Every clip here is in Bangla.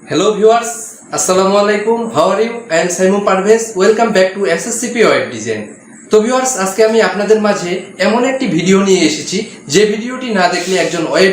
Hello viewers, Assalamu alaikum. How are you? I am Simon Parvez. Welcome back to SSCP Web Design. তো ভিউয়ার্স, আজকে আমি আপনাদের মাঝে এমন একটি ভিডিও নিয়ে এসেছি যে ভিডিওটি না দেখলে একজন ওয়েব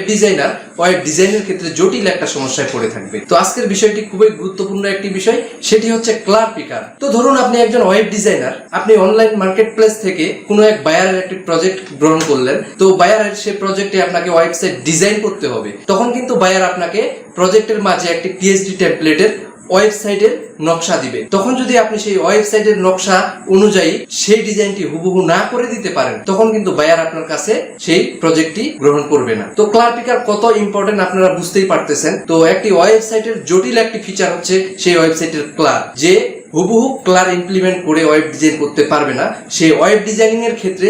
ডিজাইনের ক্ষেত্রে জটিল একটা সমস্যায় পড়ে থাকবে। তো আজকের বিষয়টি খুবই গুরুত্বপূর্ণ একটি বিষয়, সেটি হচ্ছে ক্লার পিকার। তো ধরুন আপনি একজন ওয়েব ডিজাইনার, আপনি অনলাইন মার্কেট প্লেস থেকে কোনো এক বায়ারের একটি প্রজেক্ট গ্রহণ করলেন। তো বায়ারের সেই প্রজেক্টে আপনাকে ওয়েবসাইট ডিজাইন করতে হবে। তখন কিন্তু বায়ার আপনাকে প্রজেক্টের মাঝে একটি পিএইচডি টেমপ্লেটের ওয়েবসাইটের নকশা দিবে। তখন যদি আপনি সেই ওয়েবসাইটের নকশা অনুযায়ী সেই ডিজাইনটি হুবহু না করে দিতে পারেন, তখন কিন্তু বায়ার আপনার কাছে সেই প্রজেক্টটি গ্রহণ করবে না। তো ক্লার পিকার কত ইম্পর্টেন্ট আপনারা বুঝতেই পারতেছেন। তো একটি ওয়েবসাইটের জটিল একটি ফিচার হচ্ছে সেই ওয়েবসাইটের ক্লার। যে হুবহু ক্লার ইমপ্লিমেন্ট করে ওয়েব ডিজাইন করতে পারবে না, সেই ওয়েব ডিজাইনিং এর ক্ষেত্রে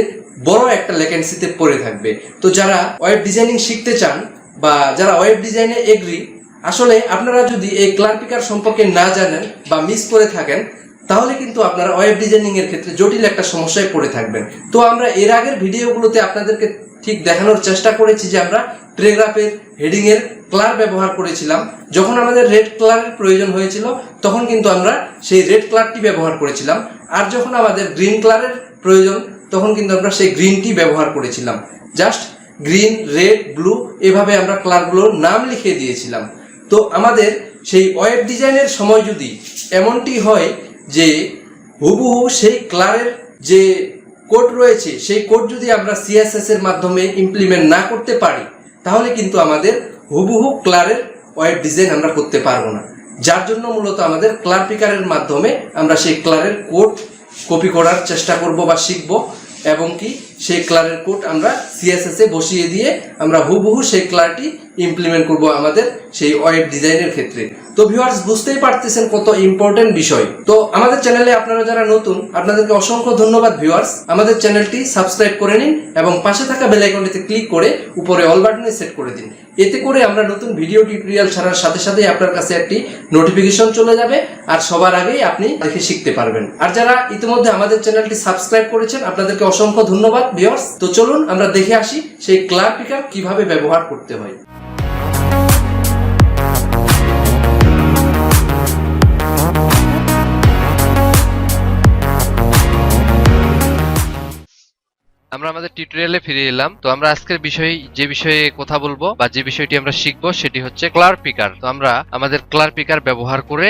বড় একটা লেকেন্সিতে পড়ে থাকবে। তো যারা ওয়েব ডিজাইনিং শিখতে চান বা যারা ওয়েব ডিজাইনে এগ্রি, আসলে আপনারা যদি এই ক্লার পিকার সম্পর্কে না জানেন বা মিস করে থাকেন, তাহলে কিন্তু আপনারা ওয়েব ডিজাইনিং এর ক্ষেত্রে জটিল একটা সমস্যায় পড়ে থাকবেন। তো আমরা এর আগের ভিডিওগুলোতে আপনাদেরকে ঠিক দেখানোর চেষ্টা করেছি যে আমরা প্যারাগ্রাফের হেডিং এর ক্লার ব্যবহার করেছিলাম। যখন আমাদের রেড ক্লারের প্রয়োজন হয়েছিল, তখন কিন্তু আমরা সেই রেড ক্লারটি ব্যবহার করেছিলাম। আর যখন আমাদের গ্রিন ক্লারের প্রয়োজন, তখন কিন্তু আমরা সেই গ্রিনটি ব্যবহার করেছিলাম। জাস্ট গ্রিন, রেড, ব্লু এভাবে আমরা ক্লারগুলোর নাম লিখে দিয়েছিলাম। তো আমাদের সেই ওয়েব ডিজাইনের সময় যদি এমনটি হয় যে হুবহু সেই ক্লারের যে কোড রয়েছে, সেই কোড যদি আমরা সিএসএস এর মাধ্যমে ইমপ্লিমেন্ট না করতে পারি, তাহলে কিন্তু আমাদের হুবহু ক্লারের ওয়েব ডিজাইন আমরা করতে পারবো না। যার জন্য মূলত আমাদের ক্লার পিকারের মাধ্যমে আমরা সেই ক্লারের কোড কপি করার চেষ্টা করব বা শিখব, এবং কি সেই ক্লারের কোড আমরা সিএসএস এ বসিয়ে দিয়ে আমরা হুবহু সেই ক্লারটি ইমপ্লিমেন্ট করব আমাদের সেই ওয়েব ডিজাইনের ক্ষেত্রে। তো ভিউয়ার্স, বুঝতেই পারতেছেন কত ইম্পর্টেন্ট বিষয়। তো আমাদের চ্যানেলে আপনারা যারা নতুন, আপনাদেরকে অসংখ্য ধন্যবাদ ভিউয়ার্স। আমাদের চ্যানেলটি সাবস্ক্রাইব করে নিন এবং পাশে থাকা বেল আইকনটিতে ক্লিক করে উপরে অল বাটনে সেট করে দিন। এতে করে আমরা নতুন ভিডিও টিউটোরিয়াল ছাড়ার সাথে সাথে আপনার কাছে একটি নোটিফিকেশন চলে যাবে, আর সবার আগেই আপনি দেখে শিখতে পারবেন। আর যারা ইতিমধ্যে আমাদের চ্যানেলটি সাবস্ক্রাইব করেছেন, আপনাদেরকে অসংখ্য ধন্যবাদ ভিউয়ার্স। তো চলুন আমরা দেখে আসি সেই ক্লার পিকার কিভাবে ব্যবহার করতে হয়। আমরা আমাদের টিউটোরিয়ালে ফিরে এলাম। তো আমরা আজকের যে বিষয়ে কথা বলবো বা যে বিষয়টি আমরা শিখবো, সেটি হচ্ছে ক্লার পিকার। তো আমরা আমাদের ক্লার পিকার ব্যবহার করে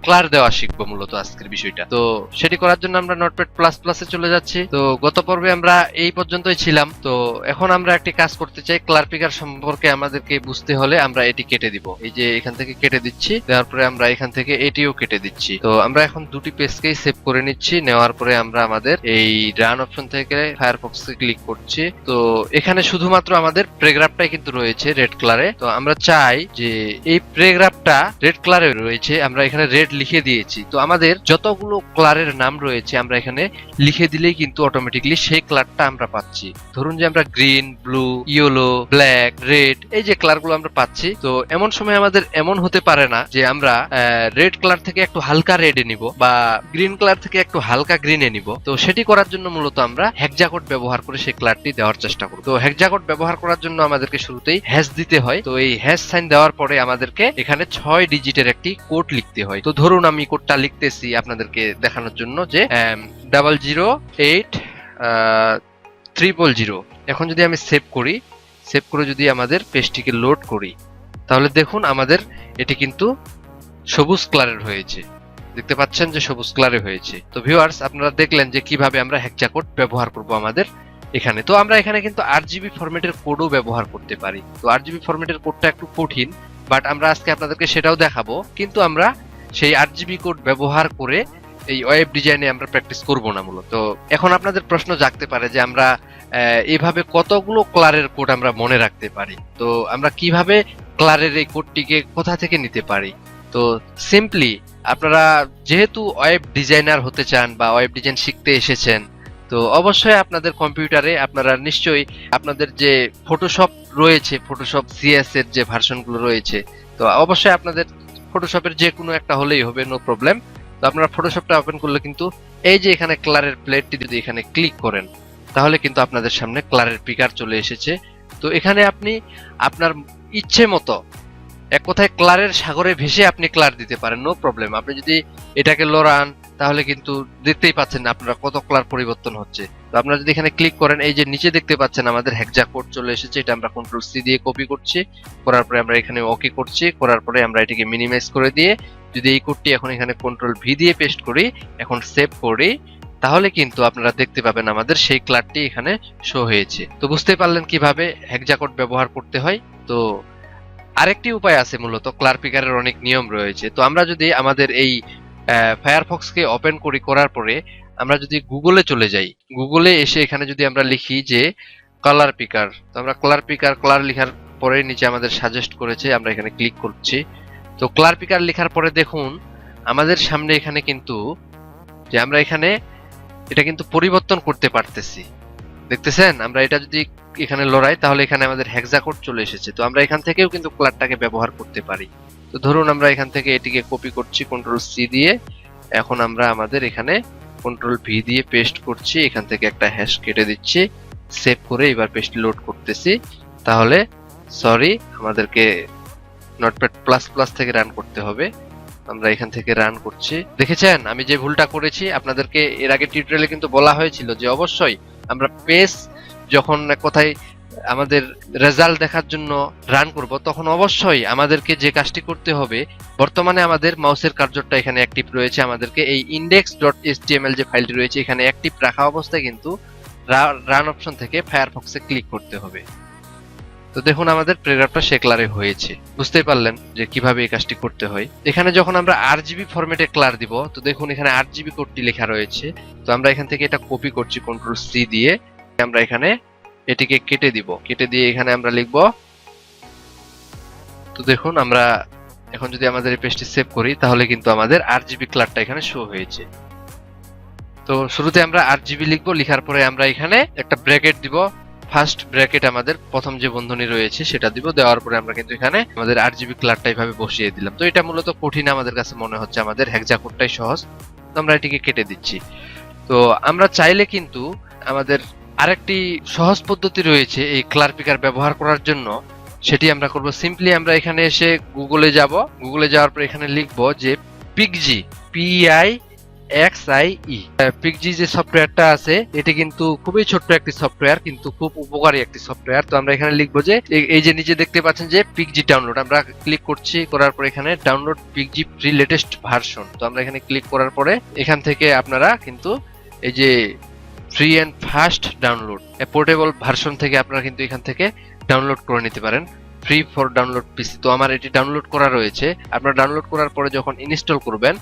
ক্লার দেওয়া শিখবো মূলত আজকের বিষয়টা। তো সেটি করার জন্য আমরা নোটপ্যাড প্লাস প্লাসে চলে যাচ্ছি। তো গত পর্বে আমরা এই পর্যন্তই ছিলাম। তো এখন আমরা একটি কাজ করতে চাই। ক্লার পিকার সম্পর্কে আমাদেরকে বুঝতে হলে আমরা এটি কেটে দিব। এই যে এখান থেকে কেটে দিচ্ছি, দেওয়ার পরে আমরা এখান থেকে এটিও কেটে দিচ্ছি। তো আমরা এখন দুটি পেজকেই সেভ করে নিচ্ছি। নেওয়ার পরে আমরা আমাদের এই রান অপশন থেকে ফায়ারফক্স ক্লিক করছি। তো এখানে শুধুমাত্র আমাদের প্যারাগ্রাফটাই কিন্তু রয়েছে রেড কালারে। তো আমরা চাই যে এই প্যারাগ্রাফটা রেড কালারে রয়েছে, আমরা এখানে রেড লিখে দিয়েছি। তো আমাদের যতগুলো কালারের নাম রয়েছে আমরা এখানে লিখে দিলেই কিন্তু অটোমেটিকলি সেই কালারটা আমরা পাচ্ছি। ধরুন যে আমরা green, blue, yellow, black, red, এই যে কালারগুলো আমরা পাচ্ছি। তো এমন সময় আমাদের এমন হতে পারে না যে আমরা রেড কালার থেকে একটু হালকা রেডে নিব বা গ্রিন কালার থেকে একটু হালকা গ্রিনে নিব। তো সেটি করার জন্য মূলত আমরা হেক্সাকোড ব্যবহার করে সেই কালারটি দেওয়ার চেষ্টা করব। তো হেক্সাকোড ব্যবহার করার জন্য আমাদেরকে শুরুতেই হ্যাশ দিতে হয়। তো এই হ্যাশ সাইন দেওয়ার পরে আমাদেরকে এখানে 6 ডিজিটের একটি কোড লিখতে হয়। তো ধরুন আমি কোডটা লিখতেছি আপনাদেরকে দেখানোর জন্য যে 0080000। এখন যদি আমি সেভ করে যদি আমাদের পেজটিকে লোড করি, তাহলে দেখুন আমাদের এটি কিন্তু সবুজ কালারের হয়েছে। দেখতে পাচ্ছেন যে সবুজ কালারে হয়েছে। তো ভিউয়ার্স, আপনারা দেখলেন যে কিভাবে আমরা হেক্সাকোড ব্যবহার করব আমাদের এখানে। তো আমরা এখানে কিন্তু আরজিবি ফরম্যাটের কোডও ব্যবহার করতে পারি। তো আরজিবি ফরম্যাটের কোডটা একটু কঠিন, বাট আমরা আজকে আপনাদেরকে সেটাও দেখাবো। কিন্তু আমরা সেই আরজিবি কোড ব্যবহার করে এই ওয়েব ডিজাইনে আমরা প্র্যাকটিস করব না মূলত। তো এখন আপনাদের প্রশ্ন জাগতে পারে যে আমরা এইভাবে কতগুলো কালারের কোড আমরা মনে রাখতে পারি। তো আমরা কিভাবে কালারের এই কোডটিকে কোথা থেকে নিতে পারি? তো সিম্পলি আপনারা যেহেতু ওয়েব ডিজাইনার হতে চান বা ওয়েব ডিজাইন শিখতে এসেছেন, তো অবশ্যই আপনাদের কম্পিউটারে আপনারা নিশ্চয়ই আপনাদের যে ফটোশপ রয়েছে, ফটোশপ সিএস এর যে ভার্সনগুলো রয়েছে, তো অবশ্যই আপনাদের ফটোশপের যে কোনো একটা হলেই হবে, নো প্রবলেম। তো আপনারা ফটোশপটা ওপেন করলে কিন্তু এই যে এখানে কালারের প্লেটটি যদি এখানে ক্লিক করেন, তাহলে কিন্তু আপনাদের সামনে কালারের পিকার চলে এসেছে। তো এখানে আপনি আপনার ইচ্ছে মতো এক কথায় ক্লারের সাগরে ভেসে আপনি ক্লার দিতে পারেন, নো প্রবলেম। আপনি যদি এটাকে লড়ান তাহলে কিন্তু দেখতেই পাচ্ছেন না আপনারা কত ক্লার পরিবর্তন হচ্ছে। তো আপনারা যদি এখানে ক্লিক করেন, এই যে নিচে দেখতে পাচ্ছেন আমাদের হেক্সা কোড চলে এসেছে, এটা আমরা কন্ট্রোল সি দিয়ে কপি করছি, করার পরে আমরা এখানে ওকে করছি, করার পরে আমরা এটাকে মিনিমাইজ করে দিয়ে যদি এই কোডটি এখন এখানে কন্ট্রোল ভি দিয়ে পেস্ট করি, এখন সেভ করি, তাহলে কিন্তু আপনারা দেখতে পাবেন আমাদের সেই ক্লারটি এখানে শো হয়েছে। তো বুঝতে পারলেন কিভাবে হেক্সা কোড ব্যবহার করতে হয়। তো আরেকটি উপায় আছে, মূলত ক্লার পিকারের অনেক নিয়ম রয়েছে। তো আমরা যদি আমাদের এই ফায়ারফক্সকে ওপেন করি, করার পরে আমরা যদি গুগলে চলে যাই, গুগলে এসে এখানে যদি আমরা লিখি যে কালার পিকার, তো আমরা ক্লার পিকার ক্লার লেখার পরে নিচে আমাদের সাজেস্ট করেছে, আমরা এখানে ক্লিক করছি। তো ক্লার পিকার লেখার পরে দেখুন আমাদের সামনে এখানে কিন্তু যে আমরা এখানে এটা কিন্তু পরিবর্তন করতে পারতেছি, দেখতেছেন? আমরা এটা যদি এখানে লড়াই তাহলে এখানে আমাদের হেক্সা কোড চলে এসেছে। তো আমরা এখান থেকেও কিন্তু ক্লারটাকে ব্যবহার করতে পারি। তো ধরুন আমরা এখান থেকে এটিকে কপি করছি কন্ট্রোল সি দিয়ে, এখন আমরা আমাদের এখানে কন্ট্রোল ভি দিয়ে পেস্ট করছি, এখান থেকে একটা হ্যাশ কেটে দিচ্ছি, সেভ করে এবার পেস্ট লোড করতেছি। তাহলে সরি, আমাদেরকে নোটপ্যাড প্লাস প্লাস থেকে রান করতে হবে, আমরা এখান থেকে রান করছি। দেখেছেন আমি যে ভুলটা করেছি? আপনাদেরকে এর আগে টিউটোরিয়ালে কিন্তু বলা হয়েছিল যে অবশ্যই আমরা পেজ যখন কোথায় আমাদের রেজাল্ট দেখার জন্য রান করব, তখন অবশ্যই আমাদেরকে যে কাজটি করতে হবে, বর্তমানে আমাদের মাউসের কার্সরটা এখানে অ্যাক্টিভ রয়েছে, আমাদেরকে এই index.html যে ফাইলটি রয়েছে এখানে অ্যাক্টিভ রাখা অবস্থায় কিন্তু রান অপশন থেকে ফায়ারফক্সে ক্লিক করতে হবে। তো দেখুন আমাদের প্যারাগ্রাফটা শেকলারে হয়েছে। বুঝতেই পারলেন যে কিভাবে এই কাজটি করতে হয়। এখানে যখন আমরা আরজিবি ফরম্যাটে ক্লার দিব, তো দেখুন এখানে আরজিবি কোডটি লেখা রয়েছে। তো আমরা এখান থেকে এটা কপি করছি কন্ট্রোল সি দিয়ে, আমরা এখানে এটিকে কেটে দিব, কেটে দিয়ে এখানে আমরা লিখব। তো দেখুন আমরা এখন যদি আমাদের এই পেজটি সেভ করি তাহলে কিন্তু আমাদের আরজিবি ক্লারটা এখানে শো হয়েছে। তো শুরুতে আমরা আরজিবি লিখবো, লেখার পরে আমরা এখানে একটা ব্র্যাকেট দিব, ফার্স্ট ব্র্যাকেট আমাদের প্রথম যে বন্ধনী রয়েছে সেটা দিব, দেওয়ার পরে আমরা কিন্তু এখানে আমাদের আরজিবি ক্লারটা এইভাবে বসিয়ে দিলাম। তো এটা মূলত কঠিন আমাদের কাছে মনে হচ্ছে, আমাদের হেক্সা কোডটাই সহজ, তো আমরা এটিকে কেটে দিচ্ছি। তো আমরা চাইলে কিন্তু আমাদের আরেকটি সহজ পদ্ধতি রয়েছে এই ক্লার পিকার ব্যবহার করার জন্য, সেটি আমরা করব। সিম্পলি আমরা এখানে এসে গুগলে যাব, গুগলে যাওয়ার পর এখানে লিখব যে পিকজি, PIXIE, পিকজি যে সফটওয়্যারটা আছে এটি কিন্তু খুবই ছোট্ট একটি সফটওয়্যার, কিন্তু খুব উপকারী একটি সফটওয়্যার। তো আমরা এখানে লিখবো যে এই যে নিচে দেখতে পাচ্ছেন যে পিকজি ডাউনলোড, আমরা ক্লিক করছি, করার পর এখানে ডাউনলোড পিকজি ফ্রি লেটেস্ট ভার্সন। তো আমরা এখানে ক্লিক করার পরে এখান থেকে আপনারা কিন্তু এই যে free and fast download portable version থেকে আপনারা কিন্তু এখান থেকে ডাউনলোড করে নিতে পারেন, ফ্রি ফর ডাউনলোড পিসি। তো আমার এটি ডাউনলোড করা রয়েছে। আপনারা ডাউনলোড করার পরে যখন ইনস্টল করবেন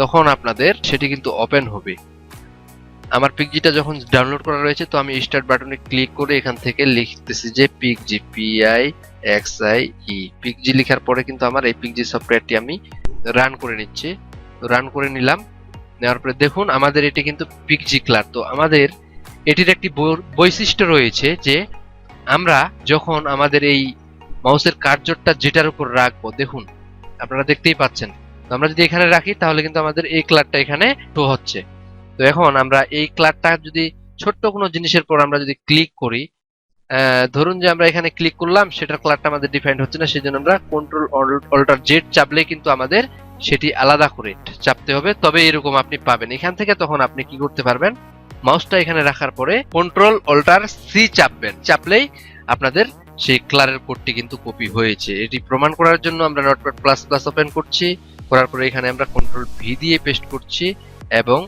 তখন আপনাদের সেটি কিন্তু ওপেন হবে। আমার পিকজিটা যখন ডাউনলোড করা রয়েছে, তো আমি স্টার্ট বাটনে ক্লিক করে এখান থেকে লিখতেছি যে পিকজি, PIXIE, পিকজি লেখার পরে কিন্তু আমার এই পিকজি সফটওয়্যারটি আমি রান করে নিচ্ছি। রান করে নিলাম, নেওয়ার পরে দেখুন আমাদের এটি কিন্তু পিকজি ক্লার। তো আমাদের এটির একটি বৈশিষ্ট্য রয়েছে যে আমরা যখন আমাদের এই মাউসের কার্সরটা যেটার উপর রাখবো, দেখুন আপনারা দেখতেই পাচ্ছেন, তো আমরা যদি এখানে রাখি তাহলে কিন্তু আমাদের এই ক্লারটা এখানে শো হচ্ছে। তো এখন আমরা এই ক্লারটা যদি ছোট্ট কোনো জিনিসের পর আমরা যদি ক্লিক করি, ধরুন যে আমরা এখানে ক্লিক করলাম, সেটার ক্লারটা আমাদের ডিফাইন্ড হচ্ছে না, সেজন্য আমরা কন্ট্রোল অল্টার জেড চাপলে কিন্তু আমাদের সেটি আলাদা করে চাপতে হবে, তবে এরকম আপনি পাবেন এখান থেকে। তখন আপনি কি করতে পারবেন, মাউসটা এখানে রাখার পরে কন্ট্রোল অল্টার সি চাপবেন, চাপলেই আপনাদের সেই ক্লারের কোডটি কিন্তু কপি হয়েছে। এটি প্রমাণ করার জন্য আমরা নোটপ্যাড প্লাস প্লাস ওপেন করছি, করার পরে এখানে আমরা কন্ট্রোল ভি দিয়ে পেস্ট করছি এবং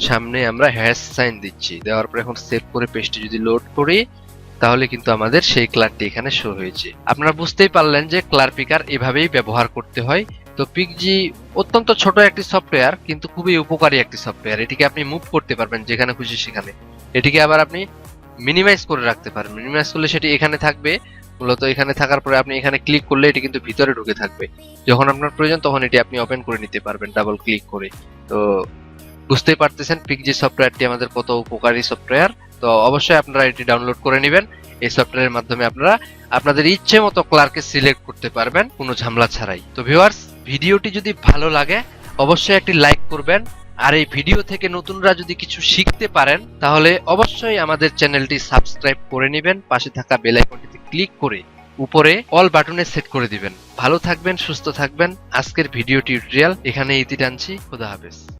সামনে আমরা হ্যাশ সাইন দিচ্ছি, দেওয়ার পরে এখন সেভ করে পেস্টটি যদি লোড করি তাহলে কিন্তু আমাদের সেই ক্লারটি এখানে শো হয়েছে। আপনারা বুঝতেই পারলেন যে ক্লার পিকার এভাবেই ব্যবহার করতে হয়। তো পিকজি অত্যন্ত ছোট একটি সফটওয়্যার, কিন্তু খুবই উপকারী একটি সফটওয়্যার। এটিকে আপনি মুভ করতে পারবেন যেখানে খুশি সেখানে, এটিকে আবার আপনি মিনিমাইজ করে রাখতে পারবেন। মিনিমাইজ করলে সেটি এখানে থাকবে, মূলত এখানে থাকার পরে আপনি এখানে ক্লিক করলে এটি কিন্তু ভিতরে ঢুকে থাকবে, যখন আপনার প্রয়োজন তখন এটি আপনি ওপেন করে নিতে পারবেন ডাবল ক্লিক করে। তো বুঝতেই পারতেছেন পিকজি সফটওয়্যারটি আমাদের কত উপকারী সফটওয়্যার। তো অবশ্যই আপনারা এটি ডাউনলোড করে নেবেন। এই সফটওয়্যারের মাধ্যমে আপনারা আপনাদের ইচ্ছে মতো ক্লার্ককে সিলেক্ট করতে পারবেন কোনো ঝামেলা ছাড়াই। তো ভিউয়ার্স, ভিডিওটি যদি ভালো লাগে অবশ্যই একটি লাইক করবেন, আর এই ভিডিও থেকে নতুনরা যদি কিছু শিখতে পারেন তাহলে অবশ্যই আমাদের চ্যানেলটি সাবস্ক্রাইব করে নেবেন, পাশে থাকা বেল আইকনটিতে ক্লিক করে উপরে অল বাটনে সেট করে দিবেন। ভালো থাকবেন, সুস্থ থাকবেন। আজকের ভিডিও টিউটোরিয়াল এখানে ইতি টানছি। খোদা হাফেজ।